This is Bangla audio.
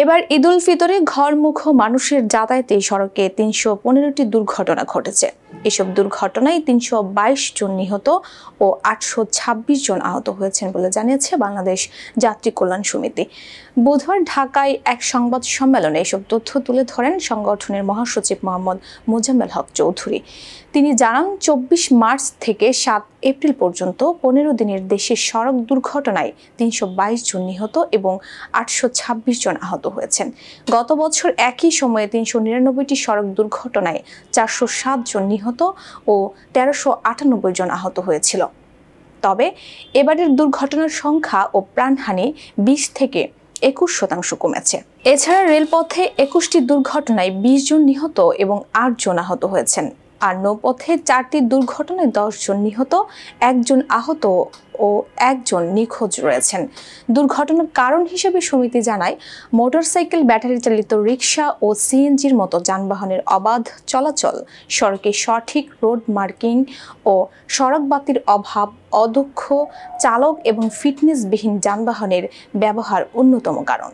এবার ঈদুল ফিতরে ঘরমুখ মানুষের যাতায়াতে সড়কে ৩১৫টি দুর্ঘটনা ঘটেছে। এসব দুর্ঘটনায় ৩২২ জন নিহত ও ৮২৬ জন আহত হয়েছেন বলে জানিয়েছে বাংলাদেশ যাত্রী কল্যাণ সমিতি। বুধবার ঢাকায় এক সংবাদ সম্মেলনে এসব তথ্য তুলে ধরেন সংগঠনের মহাসচিব মোহাম্মদ মোজাম্মেল হক চৌধুরী। তিনি জানান, ২৪ মার্চ থেকে ৭ এপ্রিল পর্যন্ত ১৫ দিনের দেশের সড়ক দুর্ঘটনায় ৩২২ জন নিহত এবং ৮২৬ জন আহত হয়েছেন। গত বছর একই সময়ে ৩৯৯টি সড়ক দুর্ঘটনায় ৪০৭ জন নিহত ও ১৩৯৮ জন আহত হয়েছিল। তবে এবারের দুর্ঘটনার সংখ্যা ও প্রাণহানি ২০ থেকে ২১% কমেছে। এছাড়া রেলপথে ২১টি দুর্ঘটনায় ২০ জন নিহত এবং ৮ জন আহত হয়েছেন। আর নৌপথে 4টি দুর্ঘটনায় 10 জন নিহত, 1 জন আহত ও 1 জন নিখোঁজ রয়েছেন। দুর্ঘটনার কারণ হিসেবে সমিতি জানায়, মোটরসাইকেল, ব্যাটারি চালিত রিকশা ও সিএনজির মতো যানবাহনের অবাধ চলাচল, সড়কে সঠিক রোড মার্কিং ও সড়ক বাতির অভাব, অদক্ষ চালক এবং ফিটনেসবিহীন যানবাহনের ব্যবহার অন্যতম কারণ।